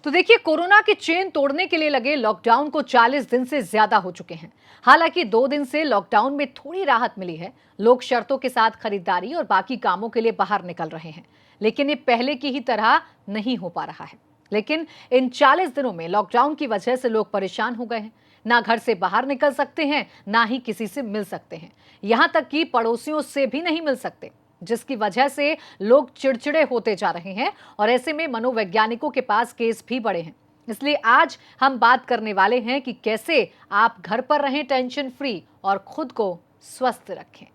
तो देखिए, कोरोना की चेन तोड़ने के लिए लगे लॉकडाउन को 40 दिन से ज्यादा हो चुके हैं। हालांकि 2 दिन से लॉकडाउन में थोड़ी राहत मिली है। लोग शर्तों के साथ खरीदारी और बाकी कामों के लिए बाहर निकल रहे हैं, लेकिन ये पहले की ही तरह नहीं हो पा रहा है। लेकिन इन 40 दिनों में लॉकडाउन की वजह से लोग परेशान हो गए हैं। ना घर से बाहर निकल सकते हैं, ना ही किसी से मिल सकते हैं। यहां तक कि पड़ोसियों से भी नहीं मिल सकते, जिसकी वजह से लोग चिड़चिड़े होते जा रहे हैं। और ऐसे में मनोवैज्ञानिकों के पास केस भी बढ़े हैं। इसलिए आज हम बात करने वाले हैं कि कैसे आप घर पर रहें टेंशन फ्री और खुद को स्वस्थ रखें।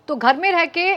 तो घर में रह के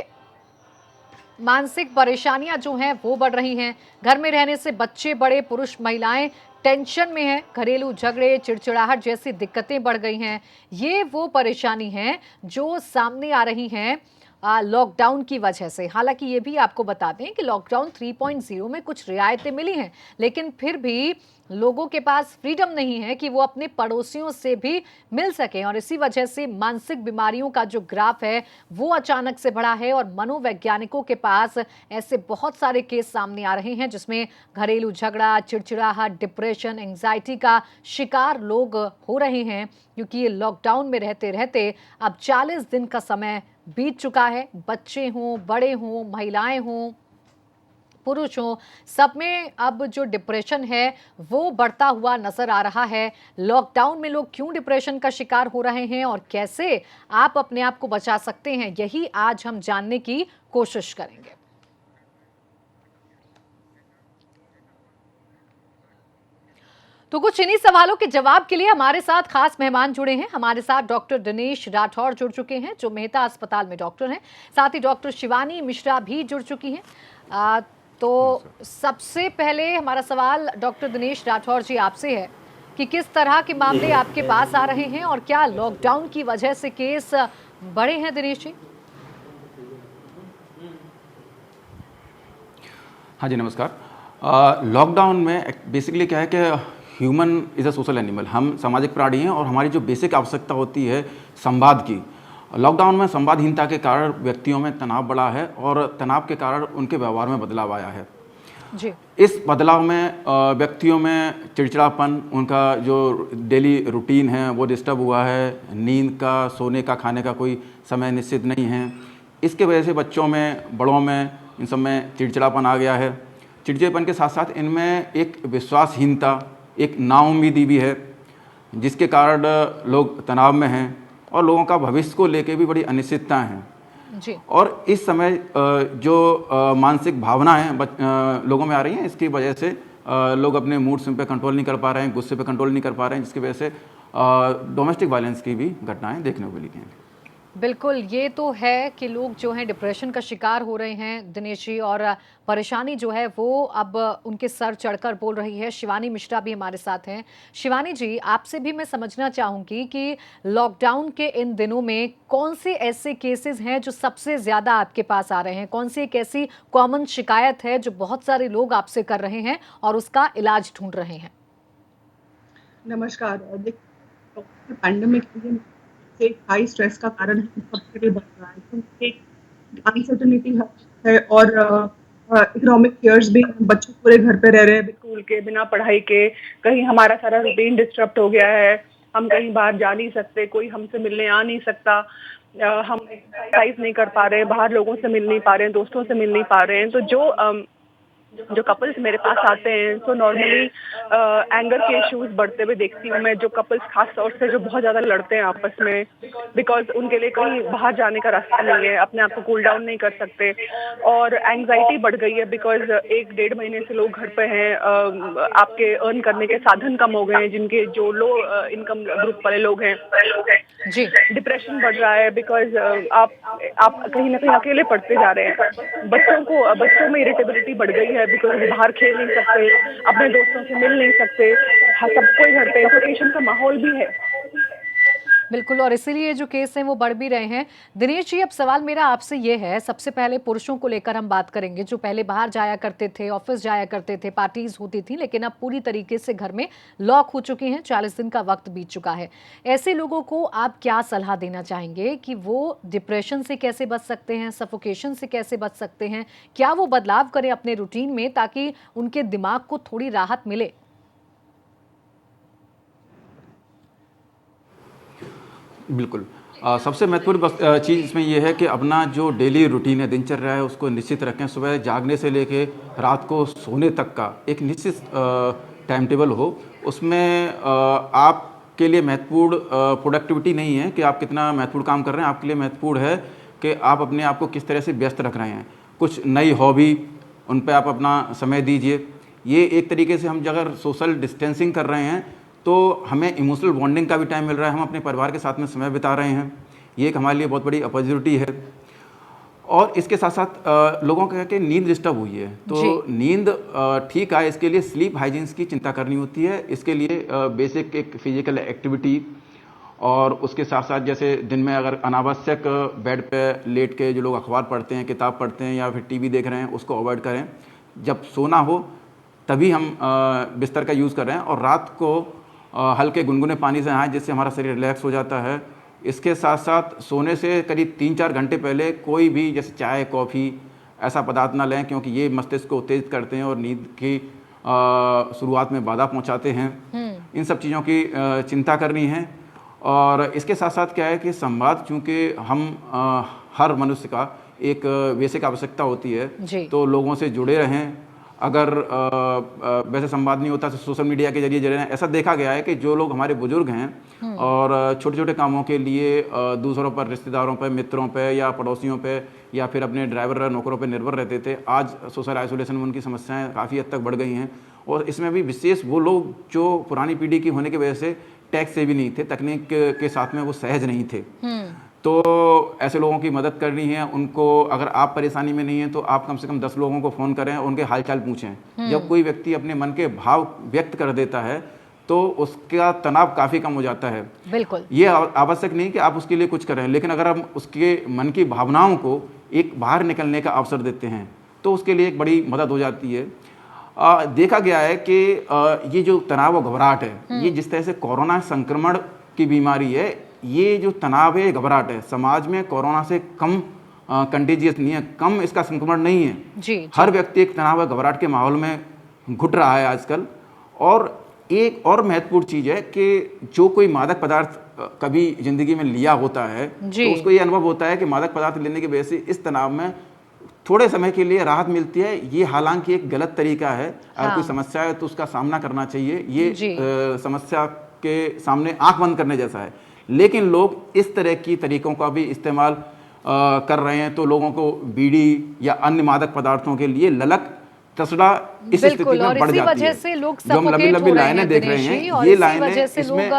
मानसिक परेशानियां जो हैं वो बढ़ रही हैं। घर में रहने से बच्चे, बड़े, पुरुष, महिलाएं टेंशन में हैं। घरेलू झगड़े, चिड़चिड़ाहट जैसी दिक्कतें बढ़ गई हैं। ये वो परेशानी हैं जो सामने आ रही हैं लॉकडाउन की वजह से। हालांकि ये भी आपको बता दें कि लॉकडाउन 3.0 में कुछ रियायतें मिली हैं, लेकिन फिर भी लोगों के पास फ्रीडम नहीं है कि वो अपने पड़ोसियों से भी मिल सकें। और इसी वजह से मानसिक बीमारियों का जो ग्राफ है वो अचानक से बढ़ा है। और मनोवैज्ञानिकों के पास ऐसे बहुत सारे केस सामने आ रहे हैं जिसमें घरेलू झगड़ा, चिड़चिड़ाहट, डिप्रेशन, एंग्जाइटी का शिकार लोग हो रहे हैं, क्योंकि ये लॉकडाउन में रहते रहते अब 40 दिन का समय बीत चुका है। बच्चे हों, बड़े हों, महिलाएं हों, पुरुष हो, सब में अब जो डिप्रेशन है वो बढ़ता हुआ नजर आ रहा है। लॉकडाउन में लोग क्यों डिप्रेशन का शिकार हो रहे हैं और कैसे आप अपने आप को बचा सकते हैं, यही आज हम जानने की कोशिश करेंगे। तो कुछ इन्हीं सवालों के जवाब के लिए हमारे साथ खास मेहमान जुड़े हैं। हमारे साथ डॉक्टर दिनेश राठौर जुड़ चुके हैं, जो मेहता अस्पताल में डॉक्टर हैं। साथ ही डॉक्टर शिवानी मिश्रा भी जुड़ चुकी हैं। तो सबसे पहले हमारा सवाल डॉक्टर दिनेश राठौर जी आपसे है कि किस तरह के मामले आपके पास आ रहे हैं और क्या लॉकडाउन की वजह से केस बढ़े हैं दिनेश जी? हाँ जी, नमस्कार। लॉकडाउन में बेसिकली क्या है कि human is a social animal, हम सामाजिक प्राणी हैं और हमारी जो बेसिक आवश्यकता होती है संवाद की, लॉकडाउन में संवादहीनता के कारण व्यक्तियों में तनाव बढ़ा है और तनाव के कारण उनके व्यवहार में बदलाव आया है जी। इस बदलाव में व्यक्तियों में चिड़चिड़ापन, उनका जो डेली रूटीन है वो डिस्टर्ब हुआ है, नींद का, सोने का, खाने का कोई समय निश्चित नहीं है। इसके वजह से बच्चों में, बड़ों में, इन सब में चिड़चिड़ापन आ गया है। चिड़चिड़ेपन के साथ साथ इनमें एक विश्वासहीनता, एक नाउम्मीदी भी है, जिसके कारण लोग तनाव में हैं और लोगों का भविष्य को लेकर भी बड़ी अनिश्चितता है। जी। और इस समय जो मानसिक भावनाएं लोगों में आ रही हैं, इसकी वजह से लोग अपने मूड्स पे कंट्रोल नहीं कर पा रहे हैं, गुस्से पे कंट्रोल नहीं कर पा रहे हैं, जिसकी वजह से डोमेस्टिक वायलेंस की भी घटनाएं देखने को मिली हैं। बिल्कुल, ये तो है कि लोग जो हैं डिप्रेशन का शिकार हो रहे हैं दिनेश जी, और परेशानी जो है वो अब उनके सर चढ़कर बोल रही है। शिवानी मिश्रा भी हमारे साथ हैं। शिवानी जी, आपसे भी मैं समझना चाहूंगी कि लॉकडाउन के इन दिनों में कौन से ऐसे केसेस हैं जो सबसे ज्यादा आपके पास आ रहे हैं? कौन सी एक ऐसी कॉमन शिकायत है जो बहुत सारे लोग आपसे कर रहे हैं और उसका इलाज ढूंढ रहे हैं? नमस्कार। देखिए, पैंडेमिक से हाई स्ट्रेस का कारण सबके लिए बढ़ रहा है, क्योंकि एक अनसर्टेनिटी है और इकोनॉमिक फियर्स भी हैं। बच्चे पूरे घर पे रह रहे हैं स्कूल के बिना पढ़ाई के। कहीं हमारा सारा रूटीन डिस्टर्ब हो गया है, हम कहीं बाहर जा नहीं सकते, कोई हमसे मिलने आ नहीं सकता, हम एक्सरसाइज नहीं कर पा रहे हैं, बाहर लोगों से मिल नहीं पा रहे हैं, दोस्तों से मिल नहीं पा रहे हैं। तो जो कपल्स मेरे पास आते हैं, तो नॉर्मली एंगर के इश्यूज बढ़ते हुए देखती हूँ मैं। जो कपल्स खास तौर से जो बहुत ज़्यादा लड़ते हैं आपस में, बिकॉज उनके लिए कहीं बाहर जाने का रास्ता नहीं है, अपने आप को कूल डाउन नहीं कर सकते, और एंग्जाइटी बढ़ गई है बिकॉज 1-1.5 महीने से लोग घर पे हैं। आपके अर्न करने के साधन कम हो गए हैं, जिनके जो लो इनकम ग्रुप वाले लोग हैं। जी। डिप्रेशन बढ़ रहा है बिकॉज आप कहीं ना कहीं अकेले पड़ते जा रहे हैं। बच्चों में इरिटेबिलिटी बढ़ गई है बिकॉज बाहर खेल नहीं सकते, अपने दोस्तों से मिल नहीं सकते, सब कोई घर पे, सफोकेशन का माहौल भी है। बिल्कुल, और इसीलिए जो केस हैं वो बढ़ भी रहे हैं। दिनेश जी, अब सवाल मेरा आपसे ये है, सबसे पहले पुरुषों को लेकर हम बात करेंगे, जो पहले बाहर जाया करते थे, ऑफिस जाया करते थे, पार्टीज होती थी, लेकिन अब पूरी तरीके से घर में लॉक हो चुके हैं, 40 दिन का वक्त बीत चुका है। ऐसे लोगों को आप क्या सलाह देना चाहेंगे कि वो डिप्रेशन से कैसे बच सकते हैं, सफोकेशन से कैसे बच सकते हैं? क्या वो बदलाव करें अपने रूटीन में ताकि उनके दिमाग को थोड़ी राहत मिले? बिल्कुल। सबसे महत्वपूर्ण चीज़ इसमें ये है कि अपना जो डेली रूटीन है, दिनचर्या है, उसको निश्चित रखें। सुबह जागने से लेके रात को सोने तक का एक निश्चित टाइम टेबल हो। उसमें आपके लिए महत्वपूर्ण प्रोडक्टिविटी नहीं है कि आप कितना महत्वपूर्ण काम कर रहे हैं, आपके लिए महत्वपूर्ण है कि आप अपने आप को किस तरह से व्यस्त रख रहे हैं। कुछ नई हॉबी, उन पे आप अपना समय दीजिए। ये एक तरीके से हम अगर सोशल डिस्टेंसिंग कर रहे हैं तो हमें इमोशनल बॉन्डिंग का भी टाइम मिल रहा है, हम अपने परिवार के साथ में समय बिता रहे हैं। ये एक हमारे लिए बहुत बड़ी अपॉर्चुनिटी है। और इसके साथ साथ लोगों का कि नींद डिस्टर्ब हुई है, तो नींद ठीक आए इसके लिए स्लीप हाइजीन्स की चिंता करनी होती है। इसके लिए बेसिक एक फिजिकल एक्टिविटी, और उसके साथ साथ जैसे दिन में अगर अनावश्यक बेड पे लेट के जो लोग अखबार पढ़ते हैं, किताब पढ़ते हैं या फिर टीवी देख रहे हैं, उसको अवॉइड करें। जब सोना हो तभी हम बिस्तर का यूज़ कर रहे हैं, और रात को हल्के गुनगुने पानी से नहाएं, जिससे हमारा शरीर रिलैक्स हो जाता है। इसके साथ साथ सोने से करीब 3-4 घंटे पहले कोई भी जैसे चाय, कॉफ़ी ऐसा पदार्थ ना लें, क्योंकि ये मस्तिष्क को उत्तेजित करते हैं और नींद की शुरुआत में बाधा पहुंचाते हैं। इन सब चीज़ों की चिंता करनी है। और इसके साथ साथ क्या है कि संवाद, चूँकि हम हर मनुष्य का एक बेसिक आवश्यकता होती है, तो लोगों से जुड़े रहें। अगर वैसे संवाद नहीं होता तो सोशल मीडिया के जरिए जुड़े रहें। ऐसा देखा गया है कि जो लोग हमारे बुजुर्ग हैं और छोटे छोटे कामों के लिए दूसरों पर, रिश्तेदारों पर, मित्रों पर या पड़ोसियों पर या फिर अपने ड्राइवर नौकरों पर निर्भर रहते थे, आज सोशल आइसोलेशन में उनकी समस्याएं काफ़ी हद तक बढ़ गई हैं। और इसमें भी विशेष वो लोग जो पुरानी पीढ़ी की होने की वजह से टैक्स से भी नहीं थे, तकनीक के साथ में वो सहज नहीं थे, तो ऐसे लोगों की मदद करनी है उनको। अगर आप परेशानी में नहीं हैं तो आप कम से कम 10 लोगों को फ़ोन करें और उनके हालचाल पूछें। जब कोई व्यक्ति अपने मन के भाव व्यक्त कर देता है तो उसका तनाव काफ़ी कम हो जाता है। बिल्कुल, ये आवश्यक नहीं कि आप उसके लिए कुछ करें, लेकिन अगर हम उसके मन की भावनाओं को एक बाहर निकलने का अवसर देते हैं तो उसके लिए एक बड़ी मदद हो जाती है। देखा गया है कि ये जो तनाव और घबराहट है, ये जिस तरह से कोरोना संक्रमण की बीमारी है, ये जो तनाव है, घबराहट है, समाज में कोरोना से कम कंटेजियस नहीं है, कम इसका संक्रमण नहीं है। जी। हर व्यक्ति एक तनाव और घबराहट के माहौल में घुट रहा है आजकल। और एक और महत्वपूर्ण चीज़ है कि जो कोई मादक पदार्थ कभी जिंदगी में लिया होता है तो उसको ये अनुभव होता है कि मादक पदार्थ लेने की वजह से इस तनाव में थोड़े समय के लिए राहत मिलती है। ये हालांकि एक गलत तरीका है। अगर कोई समस्या है तो उसका सामना करना चाहिए। ये समस्या के सामने आंख बंद करने जैसा है, लेकिन लोग इस तरह की तरीकों का भी इस्तेमाल कर रहे हैं, तो लोगों को बीड़ी या अन्य मादक पदार्थों के लिए ललक तसड़ा इस स्थिति में बढ़ जाती है। से लोग जो हम लंबी लंबी लाइनें देख रहे हैं, ये लाइनें इसमें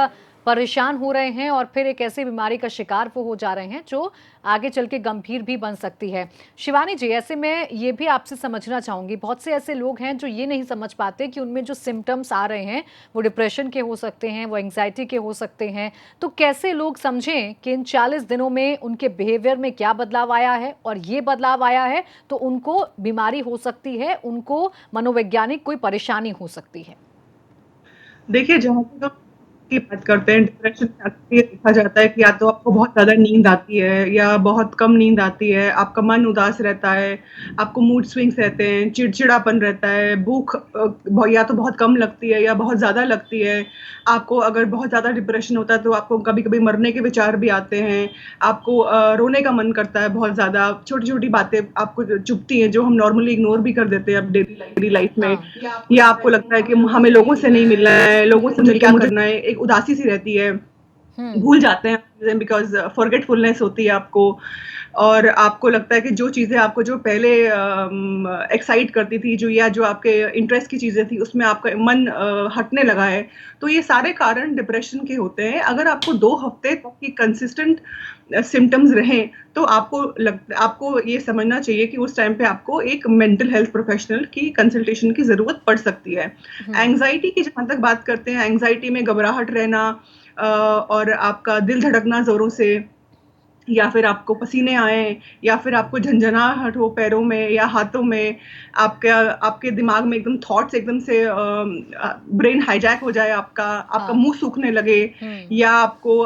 परेशान हो रहे हैं और फिर एक ऐसी बीमारी का शिकार वो हो जा रहे हैं जो आगे चल के गंभीर भी बन सकती है। शिवानी जी, ऐसे में ये भी आपसे समझना चाहूंगी, बहुत से ऐसे लोग हैं जो ये नहीं समझ पाते कि उनमें जो सिम्टम्स आ रहे हैं वो डिप्रेशन के हो सकते हैं, वो एंग्जाइटी के हो सकते हैं। तो कैसे लोग समझें कि इन 40 दिनों में उनके बिहेवियर में क्या बदलाव आया है, और ये बदलाव आया है तो उनको बीमारी हो सकती है, उनको मनोवैज्ञानिक कोई परेशानी हो सकती है? देखिए, जहाँ तक की बात करते हैं, डिप्रेशन में अक्सर ये देखा जाता है कि या तो आपको बहुत ज़्यादा नींद आती है या बहुत कम नींद आती है, आपका मन उदास रहता है, आपको मूड स्विंग्स रहते हैं, चिड़चिड़ापन रहता है, भूख या तो बहुत कम लगती है या बहुत ज़्यादा लगती है। आपको अगर बहुत ज़्यादा डिप्रेशन होता है तो आपको कभी-कभी मरने के विचार भी आते हैं, आपको रोने का मन करता है बहुत ज़्यादा, छोटी-छोटी बातें आपको चुभती हैं जो हम नॉर्मली इग्नोर भी कर देते हैं अब डेली लाइफ में। या आपको लगता है कि हमें लोगों से नहीं मिलना है, लोगों से मिल क्या करना है, एक उदासी सी रहती है, भूल जाते हैं बिकॉज फॉरगेटफुलनेस होती है आपको। और आपको लगता है कि जो चीज़ें आपको जो पहले एक्साइट करती थी, जो आपके इंटरेस्ट की चीज़ें थी, उसमें आपका मन हटने लगा है। तो ये सारे कारण डिप्रेशन के होते हैं। अगर आपको 2 हफ्ते तक की कंसिस्टेंट सिम्टम्स रहें तो आपको ये समझना चाहिए कि उस टाइम पे आपको एक मेंटल हेल्थ प्रोफेशनल की कंसल्टेशन की ज़रूरत पड़ सकती है। एंग्जाइटी की जहाँ तक बात करते हैं, एंग्जाइटी में घबराहट रहना, और आपका दिल धड़कना जोरों से, या फिर आपको पसीने आए, या फिर आपको झंझनाहट हो पैरों में या हाथों में, आपका आपके दिमाग में एकदम थॉट्स एकदम से ब्रेन हाईजैक हो जाए, आपका आपका हाँ। मुंह सूखने लगे, हम्म। या आपको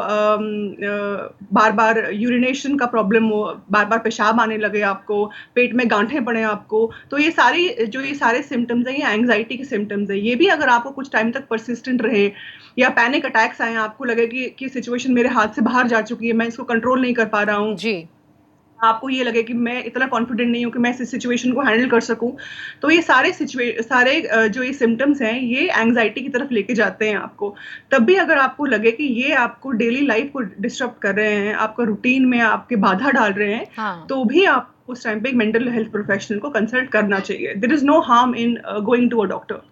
बार बार यूरिनेशन का प्रॉब्लम हो, बार बार पेशाब आने लगे, आपको पेट में गांठें पड़े आपको, तो ये सारे सिम्टम्स हैं, ये एंग्जाइटी के सिम्टम्स है। ये भी अगर आपको कुछ टाइम तक परसिस्टेंट रहे, या पैनिक अटैक्स आए, आपको लगे कि सिचुएशन मेरे हाथ से बाहर जा चुकी है, मैं इसको कंट्रोल नहीं कर पा रहा हूँ, जी। आपको ये लगे कि मैं इतना कॉन्फिडेंट नहीं हूँ कि मैं इस सिचुएशन को हैंडल कर सकूं, तो ये जो ये सिम्टम्स हैं, ये एंग्जाइटी की तरफ लेके जाते हैं आपको। तब भी अगर आपको लगे कि ये आपको डेली लाइफ को डिस्टर्ब कर रहे हैं, आपका रूटीन में आपके बाधा डाल रहे हैं, हाँ। तो भी आप उस टाइम पे एक मेंटल हेल्थ प्रोफेशनल को कंसल्ट करना चाहिए। There is no harm in going to a doctor.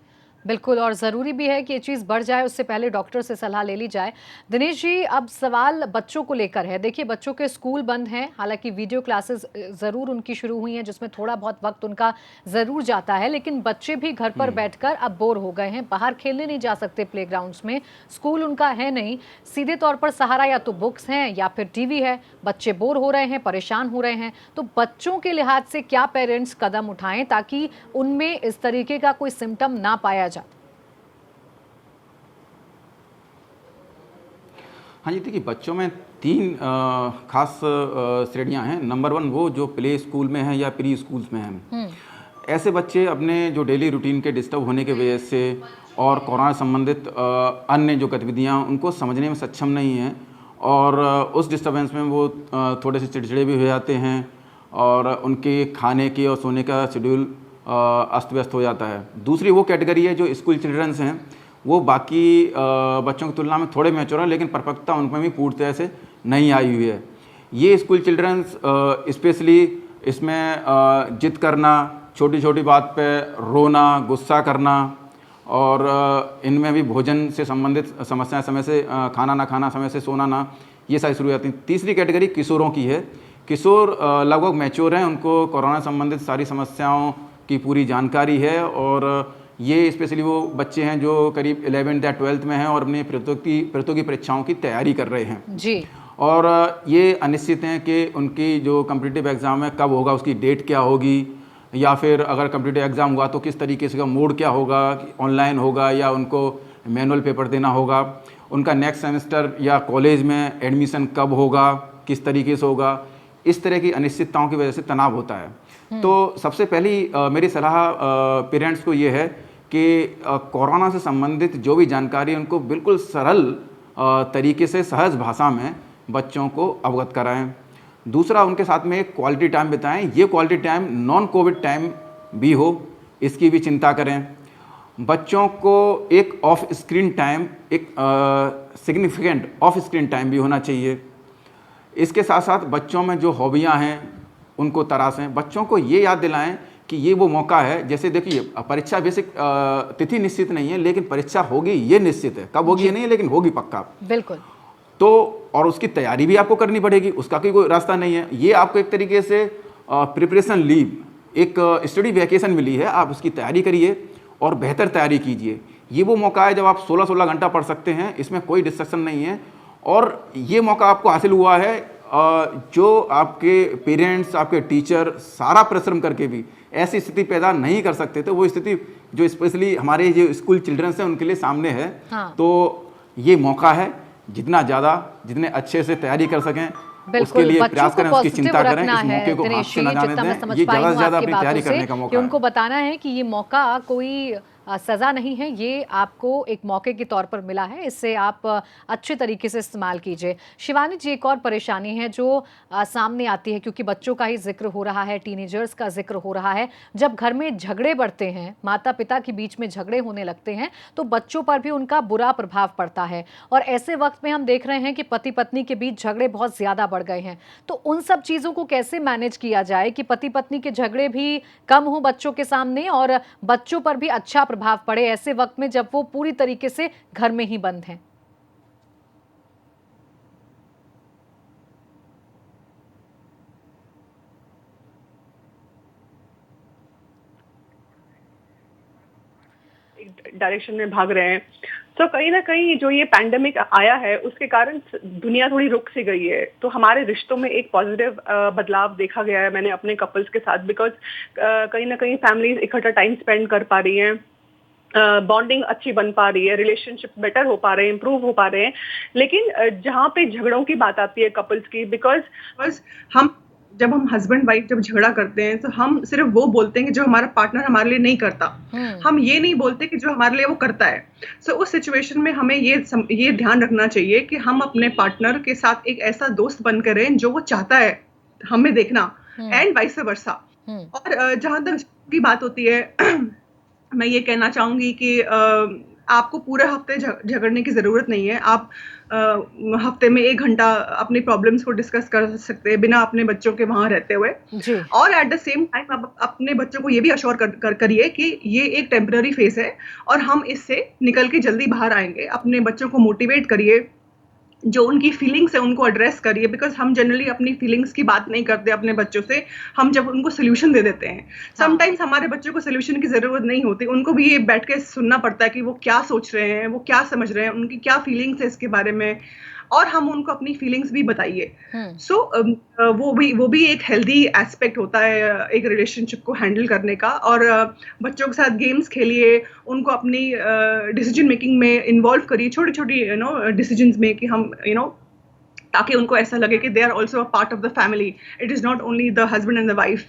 बिल्कुल, और ज़रूरी भी है कि ये चीज़ बढ़ जाए उससे पहले डॉक्टर से सलाह ले ली जाए। दिनेश जी, अब सवाल बच्चों को लेकर है। देखिए, बच्चों के स्कूल बंद हैं, हालाँकि वीडियो क्लासेस ज़रूर उनकी शुरू हुई हैं जिसमें थोड़ा बहुत वक़्त उनका ज़रूर जाता है, लेकिन बच्चे भी घर पर बैठकर अब बोर हो गए हैं। बाहर खेलने नहीं जा सकते प्लेग्राउंड्स में, स्कूल उनका है नहीं, सीधे तौर पर सहारा या तो बुक्स हैं या फिर टीवी है। बच्चे बोर हो रहे हैं, परेशान हो रहे हैं, तो बच्चों के लिहाज से क्या पेरेंट्स कदम उठाएँ ताकि उनमें इस तरीके का कोई सिम्पटम ना पाया जाए? हाँ जी, देखिए बच्चों में 3 खास श्रेणियाँ हैं। नंबर 1 वो जो प्ले स्कूल में हैं या प्री स्कूल्स में हैं। हुँ। ऐसे बच्चे अपने जो डेली रूटीन के डिस्टर्ब होने की वजह से और कोरोना संबंधित अन्य जो गतिविधियाँ उनको समझने में सक्षम नहीं हैं, और उस डिस्टर्बेंस में वो थोड़े से चिड़चिड़े भी हो जाते हैं, और उनके खाने की और सोने का शेड्यूल अस्त व्यस्त हो जाता है। दूसरी वो कैटेगरी है जो स्कूल चिल्ड्रंस हैं, वो बाकी बच्चों की तुलना में थोड़े मैच्योर हैं, लेकिन परिपक्वता उनमें भी पूरी तरह से नहीं आई हुई है। ये स्कूल चिल्ड्रंस स्पेशली इसमें जिद करना, छोटी छोटी बात पे रोना, गुस्सा करना, और इनमें भी भोजन से संबंधित समस्याएं, समय से खाना ना खाना, समय से सोना ना, ये सारी शुरू हो जाती हैं। तीसरी कैटेगरी किशोरों की है। किशोर लगभग मैच्योर हैं, उनको कोरोना संबंधित सारी समस्याओं की पूरी जानकारी है, और ये स्पेशली वो बच्चे हैं जो करीब 11th या 12th में हैं और अपनी प्रतियोगी परीक्षाओं की तैयारी कर रहे हैं। जी। और ये अनिश्चित हैं कि उनकी जो कॉम्पिटिटिव एग्ज़ाम है कब होगा, उसकी डेट क्या होगी, या फिर अगर कॉम्पिटिटिव एग्ज़ाम हुआ तो किस तरीके से का मोड क्या होगा, ऑनलाइन होगा या उनको मैनुअल पेपर देना होगा, उनका नेक्स्ट सेमेस्टर या कॉलेज में एडमिशन कब होगा, किस तरीके से होगा। इस तरह की अनिश्चितताओं की वजह से तनाव होता है। तो सबसे पहली मेरी सलाह पेरेंट्स को ये है कि कोरोना से संबंधित जो भी जानकारी है उनको बिल्कुल सरल तरीके से सहज भाषा में बच्चों को अवगत कराएं। दूसरा, उनके साथ में एक क्वालिटी टाइम बिताएं। ये quality time non Covid time भी हो, इसकी भी चिंता करें। बच्चों को एक ऑफ स्क्रीन टाइम, एक सिग्निफिकेंट ऑफ स्क्रीन टाइम भी होना चाहिए। इसके साथ साथ बच्चों में जो हॉबियां हैं उनको तराशें। बच्चों को ये याद दिलाएं कि ये वो मौका है। जैसे देखिए, परीक्षा बेसिक तिथि निश्चित नहीं है, लेकिन परीक्षा होगी ये निश्चित है। कब होगी ये नहीं है, लेकिन होगी पक्का। बिल्कुल। तो और उसकी तैयारी भी आपको करनी पड़ेगी, उसका कोई रास्ता नहीं है। ये आपको एक तरीके से प्रिपरेशन लीव, एक स्टडी वैकेशन मिली है, आप उसकी तैयारी करिए और बेहतर तैयारी कीजिए। ये वो मौका है जब आप 16-16 घंटा पढ़ सकते हैं, इसमें कोई डिस्ट्रक्शन नहीं है। और ये मौका आपको हासिल हुआ है जो आपके पेरेंट्स, आपके टीचर सारा परिश्रम करके भी ऐसी स्थिति पैदा नहीं कर सकते थे। वो स्थिति जो स्पेशली हमारे जो स्कूल चिल्ड्रंस हैं उनके लिए सामने है। हाँ। तो ये मौका है, जितने अच्छे से तैयारी कर सकें उसके बिल्कुल, लिए बच्चों प्रयास को करें, उसकी पॉजिटिव चिंता करें, रखना इस है मौके को हाथ दिनेश से ना जी, जाने जितना मैं दें। समझ ये पाई ज़्यादा हूँ से ज़्यादा आपकी अपनी बातों तैयारी से करने का कि मौका उनको है। बताना है कि ये मौका कोई सज़ा नहीं है, ये आपको एक मौके के तौर पर मिला है, इससे आप अच्छे तरीके से इस्तेमाल कीजिए। शिवानी जी, एक और परेशानी है जो सामने आती है, क्योंकि बच्चों का ही ज़िक्र हो रहा है, टीनेजर्स का ज़िक्र हो रहा है। जब घर में झगड़े बढ़ते हैं, माता-पिता के बीच में झगड़े होने लगते हैं, तो बच्चों पर भी उनका बुरा प्रभाव पड़ता है, और ऐसे वक़्त में हम देख रहे हैं कि पति-पत्नी के बीच झगड़े बहुत ज़्यादा बढ़ गए हैं। तो उन सब चीज़ों को कैसे मैनेज किया जाए कि पति-पत्नी के झगड़े भी कम हों बच्चों के सामने और बच्चों पर भी अच्छा प्रभाव पड़े ऐसे वक्त में जब वो पूरी तरीके से घर में ही बंद हैं? डायरेक्शन में भाग रहे हैं। तो कहीं ना कहीं जो ये पैंडेमिक आया है उसके कारण दुनिया थोड़ी रुक सी गई है। तो हमारे रिश्तों में एक पॉजिटिव बदलाव देखा गया है मैंने अपने कपल्स के साथ, बिकॉज कहीं ना कहीं फैमिलीज इकट्ठा टाइम स्पेंड कर पा रही हैं, बॉन्डिंग अच्छी बन पा रही है, रिलेशनशिप बेटर हो पा रहे हैं, इंप्रूव हो पा रहे हैं। लेकिन जहाँ पे झगड़ों की बात आती है कपल्स की, बिकॉज हम जब हम हस्बैंड वाइफ जब झगड़ा करते हैं तो हम सिर्फ वो बोलते हैं कि जो हमारा पार्टनर हमारे लिए नहीं करता, हम ये नहीं बोलते कि जो हमारे लिए वो करता है। सो उस सिचुएशन में हमें ये ध्यान रखना चाहिए कि हम अपने पार्टनर के साथ एक ऐसा दोस्त बनकर रहें जो वो चाहता है हमें देखना, एंड वाइस वर्सा। और जहां तक की बात होती है मैं ये कहना चाहूंगी कि आपको पूरे हफ्ते झगड़ने की जरूरत नहीं है। आप हफ्ते में 1 घंटा अपनी प्रॉब्लम्स को डिस्कस कर सकते हैं बिना अपने बच्चों के वहां रहते हुए। जी। और एट द सेम टाइम आप अपने बच्चों को ये भी अश्योर करिए कि ये एक टेम्पररी फेज है और हम इससे निकल के जल्दी बाहर आएंगे। अपने बच्चों को मोटिवेट करिए, जो उनकी फीलिंग्स है उनको एड्रेस करिए, बिकॉज हम जनरली अपनी फीलिंग्स की बात नहीं करते अपने बच्चों से, हम जब उनको सोल्यूशन दे देते हैं। समटाइम्स हमारे बच्चों को सोल्यूशन की जरूरत नहीं होती, उनको भी ये बैठ के सुनना पड़ता है कि वो क्या सोच रहे हैं, वो क्या समझ रहे हैं, उनकी क्या फीलिंग्स है इसके बारे में, और हम उनको अपनी फीलिंग्स भी बताइए। सो वो भी एक हेल्दी एस्पेक्ट होता है एक रिलेशनशिप को हैंडल करने का। और बच्चों के साथ गेम्स खेलिए, उनको अपनी डिसीजन मेकिंग में इन्वॉल्व करिए, छोटी छोटी डिसीजंस में, कि हम ताकि उनको ऐसा लगे कि they are also a part of the family, it is not only the husband and the wife.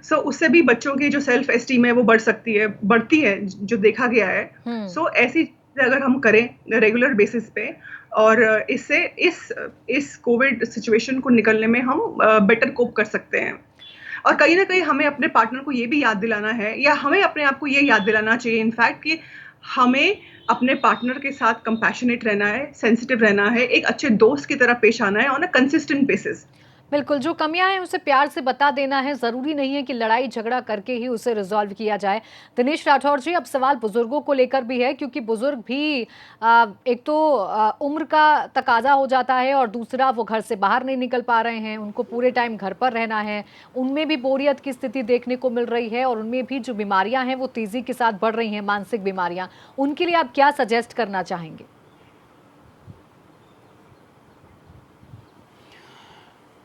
So उससे भी बच्चों की जो सेल्फ एस्टीम है वो बढ़ती है जो देखा गया है। सो ऐसी चीजें अगर हम करें रेगुलर बेसिस पे, और इससे इस कोविड सिचुएशन को निकलने में हम बेटर कोप कर सकते हैं। और कहीं ना कहीं हमें अपने पार्टनर को ये भी याद दिलाना है, या हमें अपने आप को ये याद दिलाना चाहिए इनफैक्ट, कि हमें अपने पार्टनर के साथ कंपैशनेट रहना है, सेंसिटिव रहना है, एक अच्छे दोस्त की तरह पेश आना है ऑन अ कंसिस्टेंट बेसिस। बिल्कुल, जो कमियां हैं उसे प्यार से बता देना है, ज़रूरी नहीं है कि लड़ाई झगड़ा करके ही उसे रिजॉल्व किया जाए। दिनेश राठौर जी, अब सवाल बुजुर्गों को लेकर भी है, क्योंकि बुजुर्ग भी एक तो उम्र का तकाजा हो जाता है, और दूसरा वो घर से बाहर नहीं निकल पा रहे हैं, उनको पूरे टाइम घर पर रहना है, उनमें भी बोरियत की स्थिति देखने को मिल रही है, और उनमें भी जो बीमारियां हैं वो तेजी के साथ बढ़ रही हैं, मानसिक बीमारियां। उनके लिए आप क्या सजेस्ट करना चाहेंगे?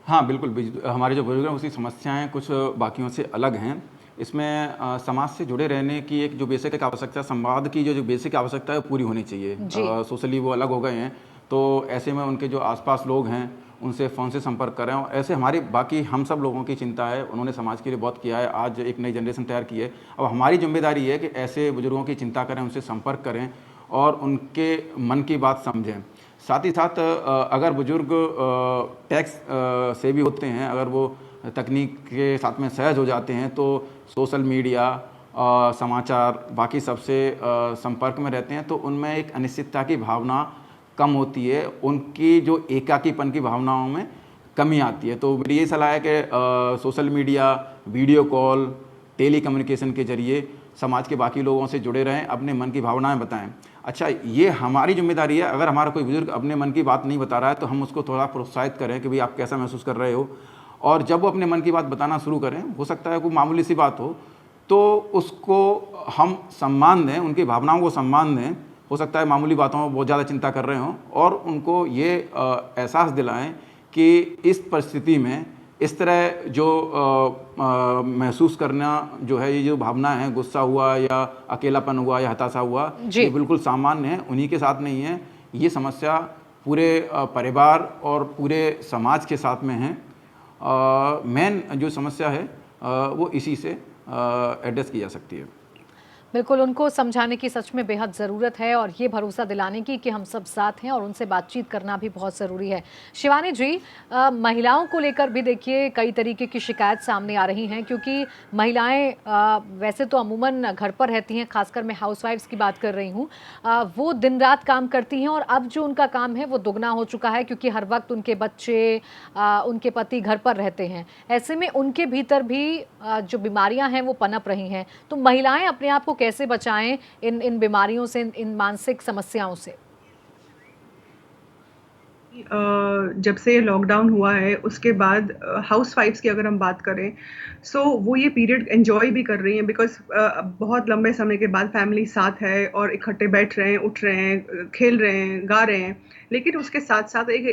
हाँ, बिल्कुल, हमारे जो बुजुर्ग हैं उसकी समस्याएँ कुछ बाकियों से अलग हैं। इसमें समाज से जुड़े रहने की एक जो बेसिक एक आवश्यकता, संवाद की जो बेसिक आवश्यकता है वो पूरी होनी चाहिए। सोशली वो अलग हो गए हैं, तो ऐसे में उनके जो आसपास लोग हैं उनसे फ़ोन से संपर्क करें। और ऐसे हमारी बाकी हम सब लोगों की चिंता है, उन्होंने समाज के लिए बहुत किया है, आज एक नई जनरेशन तैयार की है। अब हमारी जिम्मेदारी है कि ऐसे बुजुर्गों की चिंता करें, उनसे संपर्क करें और उनके मन की बात समझें। साथ ही साथ अगर बुजुर्ग टैक्स से भी होते हैं, अगर वो तकनीक के साथ में सहज हो जाते हैं, तो सोशल मीडिया, समाचार, बाकी सबसे संपर्क में रहते हैं, तो उनमें एक अनिश्चितता की भावना कम होती है, उनकी जो एकाकीपन की भावनाओं में कमी आती है। तो मेरी ये सलाह है कि social media, video call, telecommunication के जरिए समाज के बाकी लोगों से जुड़े रहें, अपने मन की भावनाएं बताएं। अच्छा, ये हमारी जिम्मेदारी है, अगर हमारा कोई बुजुर्ग अपने मन की बात नहीं बता रहा है तो हम उसको थोड़ा प्रोत्साहित करें कि भाई आप कैसा महसूस कर रहे हो, और जब वो अपने मन की बात बताना शुरू करें, हो सकता है कोई मामूली सी बात हो, तो उसको हम सम्मान दें, उनकी भावनाओं को सम्मान दें। हो सकता है मामूली बातों में बहुत ज़्यादा चिंता कर रहे हों, और उनको ये एहसास दिलाएं कि इस परिस्थिति में इस तरह जो महसूस करना जो है, ये जो भावना है, गुस्सा हुआ या अकेलापन हुआ या हताशा हुआ, ये बिल्कुल सामान्य है, उन्हीं के साथ नहीं है। ये समस्या पूरे परिवार और पूरे समाज के साथ में है। मेन जो समस्या है वो इसी से एड्रेस की जा सकती है। बिल्कुल, उनको समझाने की सच में बेहद ज़रूरत है, और ये भरोसा दिलाने की कि हम सब साथ हैं, और उनसे बातचीत करना भी बहुत ज़रूरी है। शिवानी जी, महिलाओं को लेकर भी देखिए कई तरीके की शिकायत सामने आ रही हैं, क्योंकि महिलाएं वैसे तो अमूमन घर पर रहती हैं, खासकर मैं हाउसवाइफ्स की बात कर रही हूँ, वो दिन रात काम करती हैं, और अब जो उनका काम है वो दुगना हो चुका है, क्योंकि हर वक्त उनके बच्चे, उनके पति घर पर रहते हैं। ऐसे में उनके भीतर भी जो बीमारियाँ हैं वो पनप रही हैं। तो महिलाएं अपने आप को कैसे बचाएं इन बीमारियों से, इन मानसिक समस्याओं से? जब से लॉकडाउन हुआ है उसके बाद हाउस वाइफ्स की अगर हम बात करें, सो वो ये पीरियड एंजॉय भी कर रही हैं, बिकॉज बहुत लंबे समय के बाद फैमिली साथ है और इकट्ठे बैठ रहे हैं, उठ रहे हैं, खेल रहे हैं, गा रहे हैं। लेकिन उसके साथ साथ एक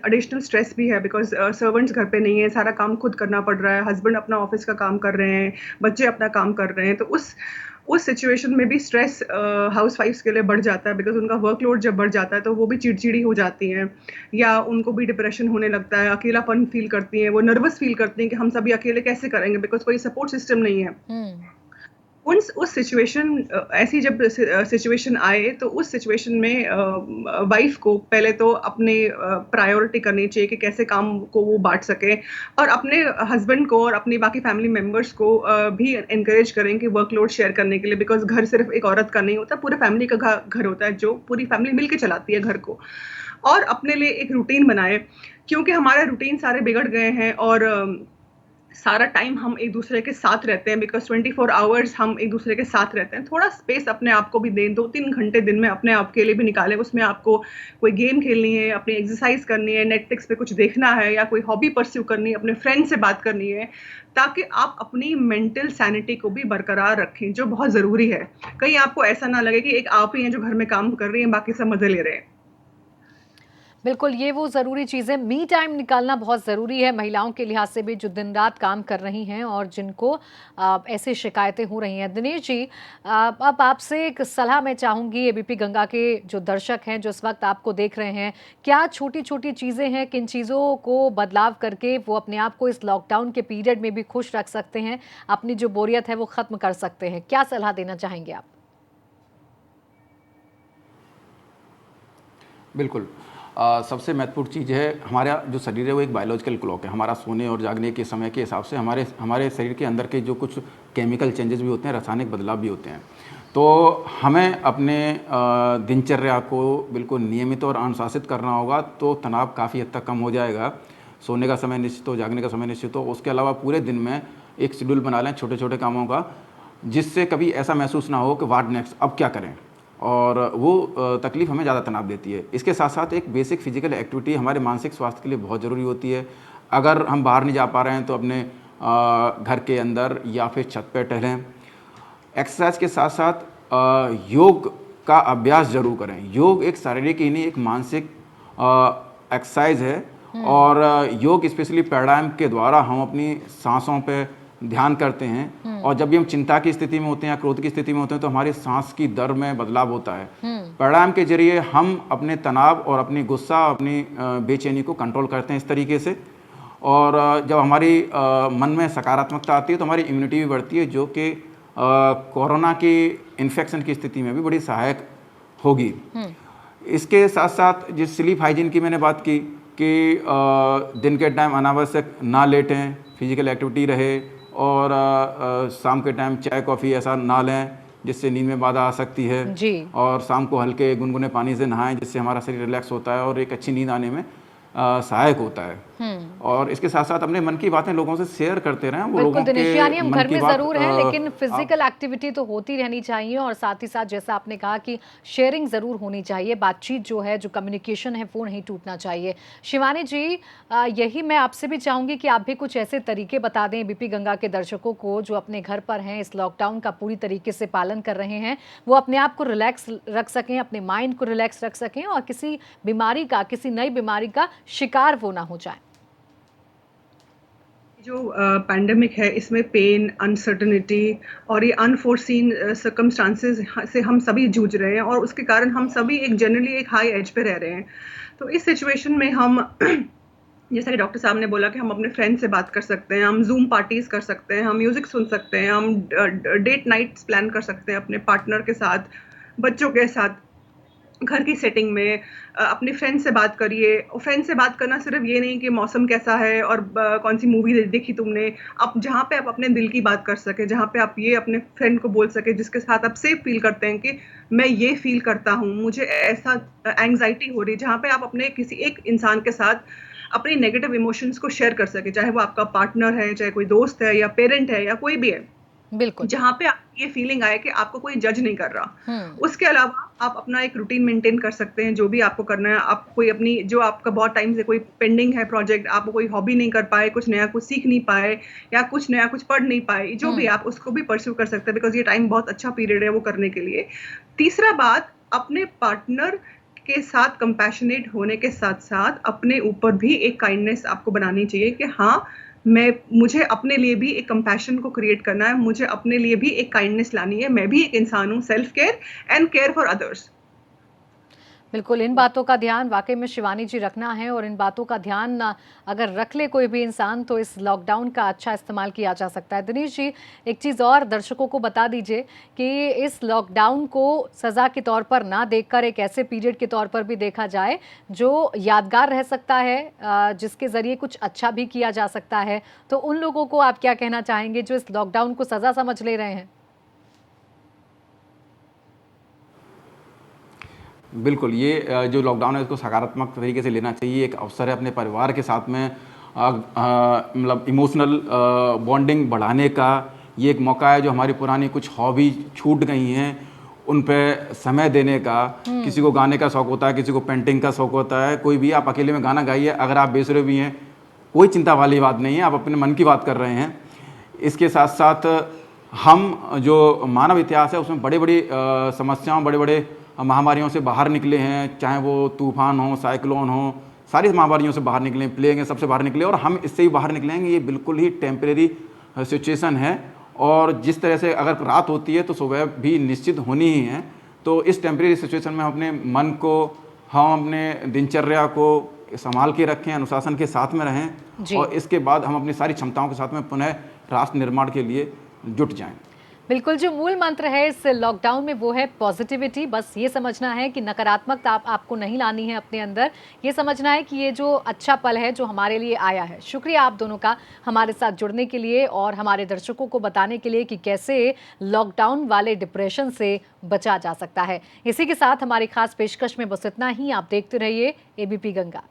एडिशनल स्ट्रेस भी है, बिकॉज सर्वेंट्स घर पे नहीं है, सारा काम खुद करना पड़ रहा है, हस्बैंड अपना ऑफिस का काम कर रहे हैं, बच्चे अपना काम कर रहे हैं। तो उस सिचुएशन में भी स्ट्रेस हाउस वाइफ्स के लिए बढ़ जाता है, बिकॉज उनका वर्कलोड जब बढ़ जाता है तो वो भी चिड़चिड़ी हो जाती हैं, या उनको भी डिप्रेशन होने लगता है, अकेलापन फील करती हैं, वो नर्वस फील करती हैं कि हम सभी अकेले कैसे करेंगे, बिकॉज कोई सपोर्ट सिस्टम नहीं है। हम्म। उस सिचुएशन ऐसी जब सिचुएशन आए तो उस सिचुएशन में वाइफ को पहले तो अपने प्रायोरिटी करनी चाहिए कि कैसे काम को वो बांट सके, और अपने हस्बैंड को और अपनी बाकी फैमिली मेंबर्स को भी एनकरेज करें कि वर्कलोड शेयर करने के लिए, बिकॉज घर सिर्फ एक औरत का नहीं होता, पूरे फैमिली का घर होता है, जो पूरी फैमिली मिलके चलाती है घर को। और अपने लिए एक रूटीन बनाए, क्योंकि हमारे रूटीन सारे बिगड़ गए हैं, और सारा टाइम हम एक दूसरे के साथ रहते हैं, बिकॉज 24 आवर्स हम एक दूसरे के साथ रहते हैं। थोड़ा स्पेस अपने आप को भी दें, 2-3 घंटे दिन में अपने आप के लिए भी निकालें, उसमें आपको कोई गेम खेलनी है, अपनी एक्सरसाइज करनी है, नेटफ्लिक्स पे कुछ देखना है, या कोई हॉबी परस्यू करनी है, अपने फ्रेंड से बात करनी है, ताकि आप अपनी मेंटल सैनिटी को भी बरकरार रखें, जो बहुत ज़रूरी है। कहीं आपको ऐसा ना लगे कि एक आप ही हैं जो घर में काम कर रही हैं, बाकी सब मजे ले रहे हैं। बिल्कुल, ये वो ज़रूरी चीज़ें, मी टाइम निकालना बहुत ज़रूरी है महिलाओं के लिहाज से भी, जो दिन रात काम कर रही हैं और जिनको ऐसी शिकायतें हो रही हैं। दिनेश जी, अब आपसे एक सलाह मैं चाहूँगी, एबीपी गंगा के जो दर्शक हैं, जो इस वक्त आपको देख रहे हैं, क्या छोटी-छोटी चीज़ें हैं, किन चीज़ों को बदलाव करके वो अपने आप को इस लॉकडाउन के पीरियड में भी खुश रख सकते हैं, अपनी जो बोरियत है वो ख़त्म कर सकते हैं? क्या सलाह देना चाहेंगे आप? बिल्कुल। सबसे महत्वपूर्ण चीज़ है, हमारा जो शरीर है वो एक बायोलॉजिकल क्लॉक है। हमारा सोने और जागने के समय के हिसाब से हमारे हमारे शरीर के अंदर के जो कुछ केमिकल चेंजेस भी होते हैं, रासायनिक बदलाव भी होते हैं। तो हमें अपने दिनचर्या को बिल्कुल नियमित और अनुशासित करना होगा, तो तनाव काफ़ी हद तक कम हो जाएगा। सोने का समय निश्चित हो, जागने का समय निश्चित हो। उसके अलावा पूरे दिन में एक शेड्यूल बना लें छोटे छोटे कामों का, जिससे कभी ऐसा महसूस ना हो कि व्हाट नेक्स्ट, अब क्या करें, और वो तकलीफ़ हमें ज़्यादा तनाव देती है। इसके साथ साथ एक बेसिक फिजिकल एक्टिविटी हमारे मानसिक स्वास्थ्य के लिए बहुत ज़रूरी होती है। अगर हम बाहर नहीं जा पा रहे हैं तो अपने घर के अंदर या फिर छत पर टहलें। एक्सरसाइज के साथ साथ योग का अभ्यास ज़रूर करें। योग एक शारीरिक ही नहीं, एक मानसिक एक्सरसाइज है, और योग स्पेशली प्राणायाम के द्वारा हम अपनी सांसों पे ध्यान करते हैं, और जब भी हम चिंता की स्थिति में होते हैं या क्रोध की स्थिति में होते हैं तो हमारी सांस की दर में बदलाव होता है। प्राणायाम के जरिए हम अपने तनाव और अपनी गुस्सा, अपनी बेचैनी को कंट्रोल करते हैं इस तरीके से। और जब हमारी मन में सकारात्मकता आती है तो हमारी इम्यूनिटी भी बढ़ती है, जो कि कोरोना की इन्फेक्शन की स्थिति में भी बड़ी सहायक होगी। इसके साथ साथ जिस स्लीप हाइजीन की मैंने बात की कि दिन के टाइम अनावश्यक ना लेटें, फिजिकल एक्टिविटी रहे, और शाम के टाइम चाय कॉफ़ी ऐसा ना लें जिससे नींद में बाधा आ सकती है। जी। और शाम को हल्के गुनगुने पानी से नहाएं, जिससे हमारा शरीर रिलैक्स होता है और एक अच्छी नींद आने में सहायक होता है। और इसके साथ साथ अपने मन की बातें लोगों से शेयर करते रहें। वो बिल्कुल लोगों दिनेश जी, के यानी हम मन घर की में बात ज़रूर हैं, लेकिन आप फिजिकल एक्टिविटी तो होती रहनी चाहिए, और साथ ही साथ जैसा आपने कहा कि शेयरिंग ज़रूर होनी चाहिए, बातचीत जो है, जो कम्युनिकेशन है वो नहीं टूटना चाहिए। शिवानी जी, यही मैं आपसे भी चाहूँगी कि आप भी कुछ ऐसे तरीके बता दें एबीपी गंगा के दर्शकों को, जो अपने घर पर हैं, इस लॉकडाउन का पूरी तरीके से पालन कर रहे हैं, वो अपने आप को रिलैक्स रख सकें, अपने माइंड को रिलैक्स रख सकें, और किसी बीमारी का, किसी नई बीमारी का शिकार वो ना हो जाए। जो पैंडेमिक है, इसमें पेन, अनसर्टेनिटी और ये अनफोर्सीन सर्कमस्टांसेस से हम सभी जूझ रहे हैं, और उसके कारण हम सभी एक जनरली एक हाई एज पे रह रहे हैं। तो इस सिचुएशन में हम जैसा कि डॉक्टर साहब ने बोला कि हम अपने फ्रेंड से बात कर सकते हैं, हम जूम पार्टीज कर सकते हैं, हम म्यूजिक सुन सकते हैं, हम डेट नाइट्स प्लान कर सकते हैं अपने पार्टनर के साथ, बच्चों के साथ, घर की सेटिंग में। अपने फ्रेंड से बात करिए, और फ्रेंड से बात करना सिर्फ ये नहीं कि मौसम कैसा है और कौन सी मूवी देखी तुमने, आप जहाँ पे आप अपने दिल की बात कर सके, जहाँ पे आप ये अपने फ्रेंड को बोल सके जिसके साथ आप सेफ फील करते हैं कि मैं ये फील करता हूँ, मुझे ऐसा एंग्जाइटी हो रही है, जहाँ पे आप अपने किसी एक इंसान के साथ अपनी नेगेटिव इमोशंस को शेयर कर सके, चाहे वो आपका पार्टनर है, चाहे कोई दोस्त है, या पेरेंट है, या कोई भी है। बिल्कुल। जहाँ पे आपको ये फीलिंग आए कि आपको कोई जज नहीं कर रहा। हम्म। उसके अलावा आप अपना एक रूटीन मेंटेन कर सकते हैं, जो भी आपको करना है। आप कोई अपनी जो आपका बहुत टाइम से कोई पेंडिंग है प्रोजेक्ट, आप कोई हॉबी नहीं कर पाए, कुछ नया कुछ सीख नहीं पाए या कुछ नया कुछ पढ़ नहीं पाए, जो भी हम्म। आप उसको भी परस्यू कर सकते हैं, बिकॉज़ ये टाइम बहुत अच्छा पीरियड है वो करने के लिए। तीसरा बात, अपने पार्टनर के साथ कंपैशनेट होने के साथ-साथ अपने ऊपर भी एक काइंडनेस आपको बनानी चाहिए कि हाँ, मुझे अपने लिए भी एक कंपैशन को क्रिएट करना है, मुझे अपने लिए भी एक काइंडनेस लानी है, मैं भी एक इंसान हूँ, self care and care for others. बिल्कुल, इन बातों का ध्यान वाक़ई में शिवानी जी रखना है और इन बातों का ध्यान अगर रख ले कोई भी इंसान तो इस लॉकडाउन का अच्छा इस्तेमाल किया जा सकता है। दिनेश जी, एक चीज़ और दर्शकों को बता दीजिए कि इस लॉकडाउन को सज़ा के तौर पर ना देखकर एक ऐसे पीरियड के तौर पर भी देखा जाए जो यादगार रह सकता है, जिसके ज़रिए कुछ अच्छा भी किया जा सकता है। तो उन लोगों को आप क्या कहना चाहेंगे जो इस लॉकडाउन को सज़ा समझ ले रहे हैं? बिल्कुल, ये जो लॉकडाउन है इसको सकारात्मक तरीके से लेना चाहिए। एक अवसर है अपने परिवार के साथ में मतलब इमोशनल बॉन्डिंग बढ़ाने का। ये एक मौका है जो हमारी पुरानी कुछ हॉबी छूट गई हैं, उन पे समय देने का। किसी को गाने का शौक होता है, किसी को पेंटिंग का शौक होता है, कोई भी आप अकेले में गाना गाइए। अगर आप बेसुरे भी हैं, कोई चिंता वाली बात नहीं है, आप अपने मन की बात कर रहे हैं। इसके साथ-साथ हम जो मानव इतिहास है उसमें बड़ी-बड़ी समस्याओं, बड़े-बड़े महामारियों से बाहर निकले हैं, चाहे वो तूफान हो, साइक्लोन हो, सारी महामारियों से बाहर निकले, प्लेग है सबसे बाहर निकले और हम इससे ही बाहर निकलेंगे। ये बिल्कुल ही टेम्परेरी सिचुएशन है और जिस तरह से अगर रात होती है तो सुबह भी निश्चित होनी ही है। तो इस टेम्परेरी सिचुएशन में हम अपने मन को, हम अपने दिनचर्या को संभाल के रखें, अनुशासन के साथ में रहें जी। और इसके बाद हम अपनी सारी क्षमताओं के साथ में पुनः राष्ट्र निर्माण के लिए जुट जाएं। बिल्कुल, जो मूल मंत्र है इस लॉकडाउन में वो है पॉजिटिविटी। बस ये समझना है कि नकारात्मकता आपको नहीं लानी है अपने अंदर। ये समझना है कि ये जो अच्छा पल है जो हमारे लिए आया है। शुक्रिया आप दोनों का हमारे साथ जुड़ने के लिए और हमारे दर्शकों को बताने के लिए कि कैसे लॉकडाउन वाले डिप्रेशन से बचा जा सकता है। इसी के साथ हमारी खास पेशकश में बस इतना ही। आप देखते रहिए एबीपी गंगा।